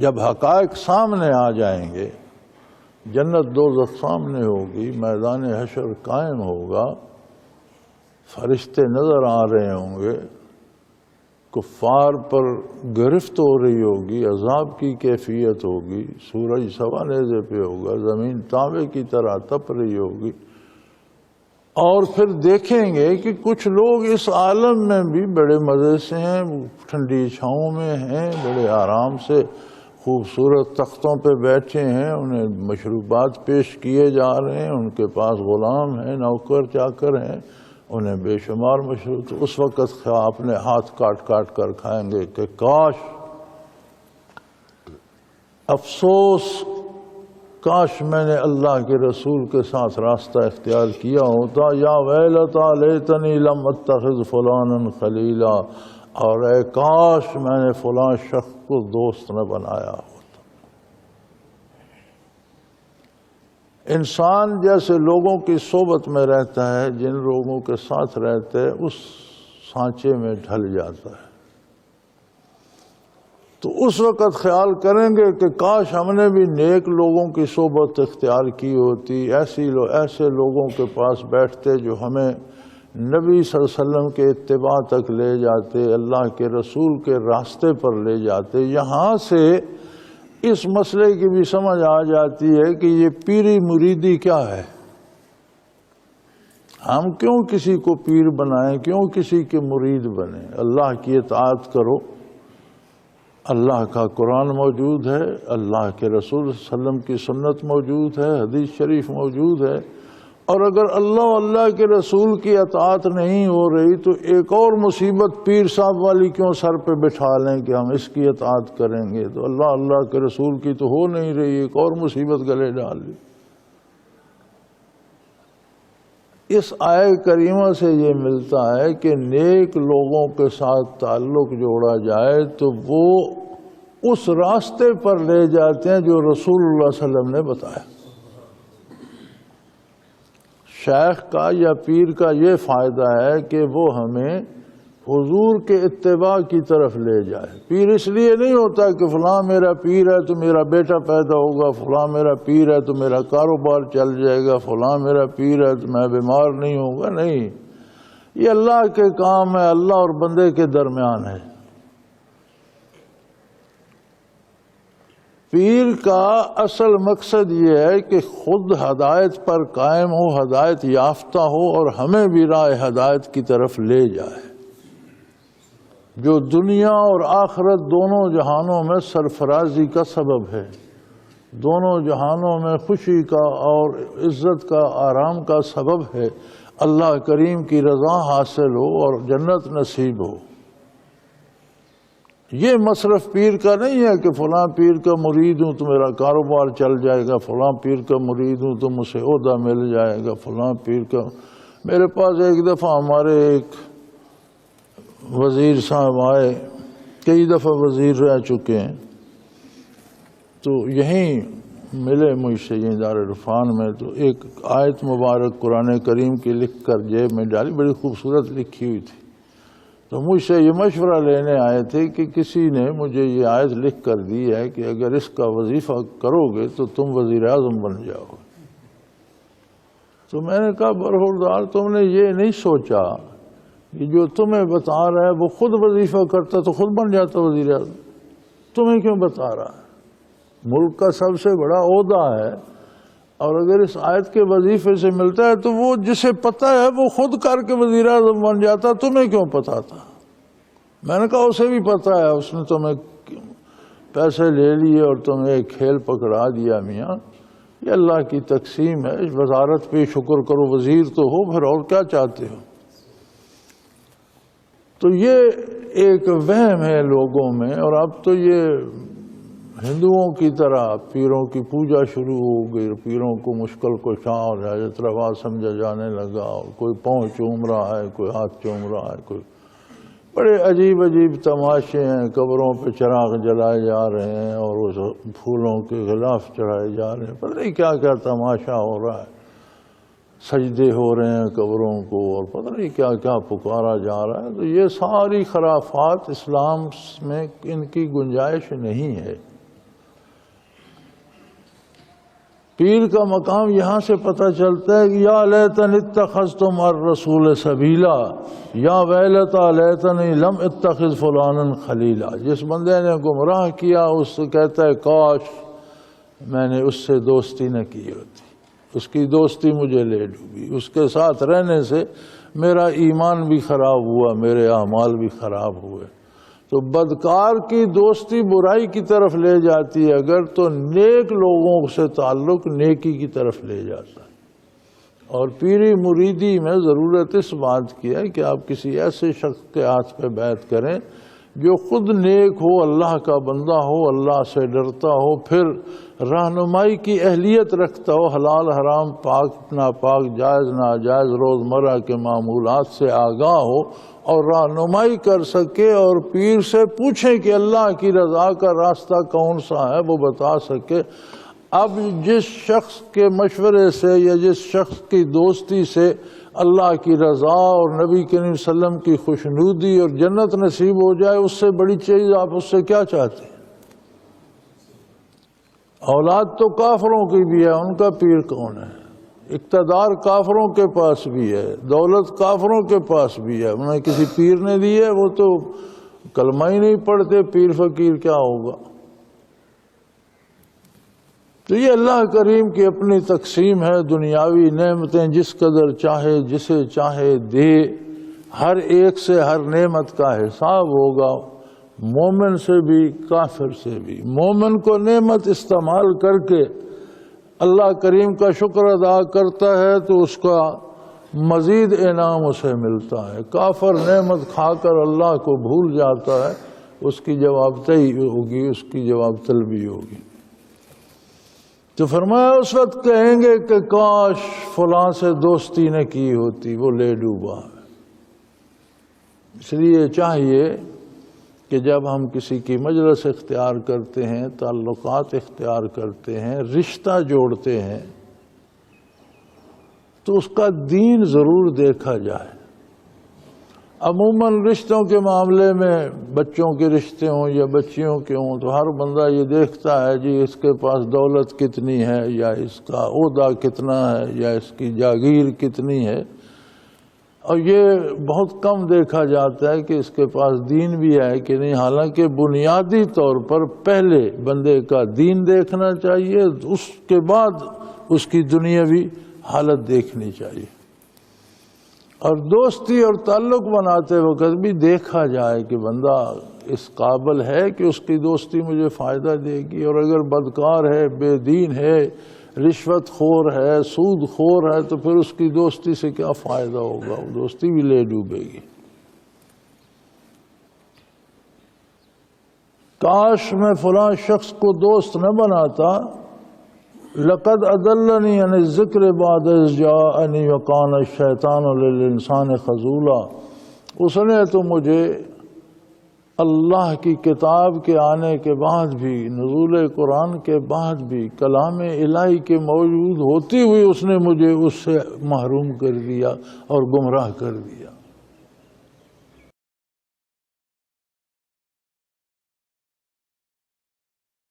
جب حقائق سامنے آ جائیں گے، جنت دوزخ سامنے ہوگی، میدان حشر قائم ہوگا، فرشتے نظر آ رہے ہوں گے، کفار پر گرفت ہو رہی ہوگی، عذاب کی کیفیت ہوگی، سورج سوا نیزے پہ ہوگا، زمین تانبے کی طرح تپ رہی ہوگی، اور پھر دیکھیں گے کہ کچھ لوگ اس عالم میں بھی بڑے مزے سے ہیں، ٹھنڈی چھاؤں میں ہیں، بڑے آرام سے خوبصورت تختوں پہ بیٹھے ہیں، انہیں مشروبات پیش کیے جا رہے ہیں، ان کے پاس غلام ہیں، نوکر چاکر ہیں، انہیں بے شمار مشروب. تو اس وقت اپنے ہاتھ کاٹ کاٹ کر کھائیں گے کہ کاش، افسوس، کاش میں نے اللہ کے رسول کے ساتھ راستہ اختیار کیا ہوتا، یا ویلتا لیتنی لم اتخذ فلانا خلیلا، اور اے کاش میں نے فلاں شخص کو دوست نہ بنایا ہوتا. انسان جیسے لوگوں کی صحبت میں رہتا ہے، جن لوگوں کے ساتھ رہتے ہیں اس سانچے میں ڈھل جاتا ہے. تو اس وقت خیال کریں گے کہ کاش ہم نے بھی نیک لوگوں کی صحبت اختیار کی ہوتی، ایسے لوگوں کے پاس بیٹھتے جو ہمیں نبی صلی اللہ علیہ وسلم کے اتباع تک لے جاتے، اللہ کے رسول کے راستے پر لے جاتے. یہاں سے اس مسئلے کی بھی سمجھ آ جاتی ہے کہ یہ پیری مریدی کیا ہے. ہم کیوں کسی کو پیر بنائیں، کیوں کسی کے مرید بنیں؟ اللہ کی اطاعت کرو، اللہ کا قرآن موجود ہے، اللہ کے رسول صلی اللہ علیہ وسلم کی سنت موجود ہے، حدیث شریف موجود ہے. اور اگر اللہ کے رسول کی اطاعت نہیں ہو رہی تو ایک اور مصیبت پیر صاحب والی کیوں سر پہ بٹھا لیں کہ ہم اس کی اطاعت کریں گے؟ تو اللہ کے رسول کی تو ہو نہیں رہی، ایک اور مصیبت گلے ڈال لی. اس آیہ کریمہ سے یہ ملتا ہے کہ نیک لوگوں کے ساتھ تعلق جوڑا جائے تو وہ اس راستے پر لے جاتے ہیں جو رسول اللہ صلی اللہ علیہ وسلم نے بتایا. شیخ کا یا پیر کا یہ فائدہ ہے کہ وہ ہمیں حضور کے اتباع کی طرف لے جائے. پیر اس لیے نہیں ہوتا کہ فلاں میرا پیر ہے تو میرا بیٹا پیدا ہوگا، فلاں میرا پیر ہے تو میرا کاروبار چل جائے گا، فلاں میرا پیر ہے تو میں بیمار نہیں ہوں گا. نہیں، یہ اللہ کے کام ہے، اللہ اور بندے کے درمیان ہے. پیر کا اصل مقصد یہ ہے کہ خود ہدایت پر قائم ہو، ہدایت یافتہ ہو اور ہمیں بھی راہ ہدایت کی طرف لے جائے، جو دنیا اور آخرت دونوں جہانوں میں سرفرازی کا سبب ہے، دونوں جہانوں میں خوشی کا اور عزت کا، آرام کا سبب ہے. اللہ کریم کی رضا حاصل ہو اور جنت نصیب ہو. یہ مصرف پیر کا نہیں ہے کہ فلاں پیر کا مرید ہوں تو میرا کاروبار چل جائے گا، فلاں پیر کا مرید ہوں تو مجھے عہدہ مل جائے گا، فلاں پیر کا. میرے پاس ایک دفعہ ہمارے ایک وزیر صاحب آئے، کئی دفعہ وزیر رہ چکے ہیں، تو یہیں ملے مجھ سے یہ دارالعرفان میں. تو ایک آیت مبارک قرآن کریم کی لکھ کر جیب میں ڈالی، بڑی خوبصورت لکھی ہوئی تھی. تو مجھ سے یہ مشورہ لینے آئے تھے کہ کسی نے مجھے یہ آیت لکھ کر دی ہے کہ اگر اس کا وظیفہ کرو گے تو تم وزیر اعظم بن جاؤ گے. تو میں نے کہا برخوردار، تم نے یہ نہیں سوچا کہ جو تمہیں بتا رہا ہے وہ خود وظیفہ کرتا تو خود بن جاتا وزیر اعظم، تمہیں کیوں بتا رہا ہے؟ ملک کا سب سے بڑا عہدہ ہے، اور اگر اس آیت کے وظیفے سے ملتا ہے تو وہ جسے پتہ ہے وہ خود کر کے وزیر اعظم بن جاتا، تمہیں کیوں پتا تھا؟ میں نے کہا اسے بھی پتا ہے، اس نے تمہیں پیسے لے لیے اور تمہیں ایک کھیل پکڑا دیا. میاں یہ اللہ کی تقسیم ہے، وزارت پہ شکر کرو، وزیر تو ہو، پھر اور کیا چاہتے ہو؟ تو یہ ایک وہم ہے لوگوں میں. اور اب تو یہ ہندوؤں کی طرح پیروں کی پوجا شروع ہو گئی، پیروں کو مشکل کشاں اور حاجت روا سمجھا جانے لگا، اور کوئی پاؤں چوم رہا ہے، کوئی ہاتھ چوم رہا ہے، کوئی بڑے عجیب عجیب تماشے ہیں. قبروں پہ چراغ جلائے جا رہے ہیں اور اس پھولوں کے غلاف چڑھائے جا رہے ہیں، پتہ نہیں کیا کیا تماشا ہو رہا ہے. سجدے ہو رہے ہیں قبروں کو اور پتہ نہیں کیا کیا پکارا جا رہا ہے. تو یہ ساری خرافات اسلام میں ان کی گنجائش نہیں ہے. پیر کا مقام یہاں سے پتہ چلتا ہے کہ یا لیتنی اتخذت مع الرسول سبیلا، یا ویلتا لیتنی لم اتخذ فلانا خلیلا۔ جس بندے نے گمراہ کیا اس سے کہتا ہے کاش میں نے اس سے دوستی نہ کی ہوتی، اس کی دوستی مجھے لے ڈوبی، اس کے ساتھ رہنے سے میرا ایمان بھی خراب ہوا، میرے اعمال بھی خراب ہوئے۔ تو بدکار کی دوستی برائی کی طرف لے جاتی ہے، اگر تو نیک لوگوں سے تعلق نیکی کی طرف لے جاتا ہے۔ اور پیری مریدی میں ضرورت اس بات کی ہے کہ آپ کسی ایسے شخص کے ہاتھ پہ بیعت کریں جو خود نیک ہو، اللہ کا بندہ ہو، اللہ سے ڈرتا ہو، پھر رہنمائی کی اہلیت رکھتا ہو، حلال حرام، پاک ناپاک، جائز ناجائز، روزمرہ کے معمولات سے آگاہ ہو اور رہنمائی کر سکے، اور پیر سے پوچھیں کہ اللہ کی رضا کا راستہ کون سا ہے وہ بتا سکے۔ اب جس شخص کے مشورے سے یا جس شخص کی دوستی سے اللہ کی رضا اور نبی کریم صلی اللہ علیہ وسلم کی خوشنودی اور جنت نصیب ہو جائے، اس سے بڑی چیز آپ اس سے کیا چاہتے ہیں؟ اولاد تو کافروں کی بھی ہے، ان کا پیر کون ہے؟ اقتدار کافروں کے پاس بھی ہے، دولت کافروں کے پاس بھی ہے، انہیں کسی پیر نے دی ہے، وہ تو کلمہ ہی نہیں پڑھتے، پیر فقیر کیا ہوگا؟ تو یہ اللہ کریم کی اپنی تقسیم ہے، دنیاوی نعمتیں جس قدر چاہے جسے چاہے دے، ہر ایک سے ہر نعمت کا حساب ہوگا، مومن سے بھی کافر سے بھی۔ مومن کو نعمت استعمال کر کے اللہ کریم کا شکر ادا کرتا ہے تو اس کا مزید انعام اسے ملتا ہے، کافر نعمت کھا کر اللہ کو بھول جاتا ہے، اس کی جوابدہی ہوگی، اس کی جواب طلبی ہوگی۔ تو فرمایا اس وقت کہیں گے کہ کاش فلاں سے دوستی نہ کی ہوتی، وہ لے ڈوبا ہے۔ اس لیے چاہیے کہ جب ہم کسی کی مجلس اختیار کرتے ہیں، تعلقات اختیار کرتے ہیں، رشتہ جوڑتے ہیں، تو اس کا دین ضرور دیکھا جائے۔ عموماً رشتوں کے معاملے میں بچوں کے رشتے ہوں یا بچیوں کے ہوں تو ہر بندہ یہ دیکھتا ہے جی اس کے پاس دولت کتنی ہے، یا اس کا عہدہ کتنا ہے، یا اس کی جاگیر کتنی ہے، اور یہ بہت کم دیکھا جاتا ہے کہ اس کے پاس دین بھی ہے کہ نہیں۔ حالانکہ بنیادی طور پر پہلے بندے کا دین دیکھنا چاہیے، اس کے بعد اس کی دنیاوی حالت دیکھنی چاہیے۔ اور دوستی اور تعلق بناتے وقت بھی دیکھا جائے کہ بندہ اس قابل ہے کہ اس کی دوستی مجھے فائدہ دے گی، اور اگر بدکار ہے، بے دین ہے، رشوت خور ہے، سود خور ہے، تو پھر اس کی دوستی سے کیا فائدہ ہوگا؟ وہ دوستی بھی لے ڈوبے گی۔ کاش میں فلاں شخص کو دوست نہ بناتا، لقد اضلنی عن الذکر بعد اذ جاءنی وکان الشیطان للانسان خذولا۔ اس نے تو مجھے اللہ کی کتاب کے آنے کے بعد بھی، نزول قرآن کے بعد بھی، کلام الہی کے موجود ہوتی ہوئی اس نے مجھے اس سے محروم کر دیا اور گمراہ کر دیا۔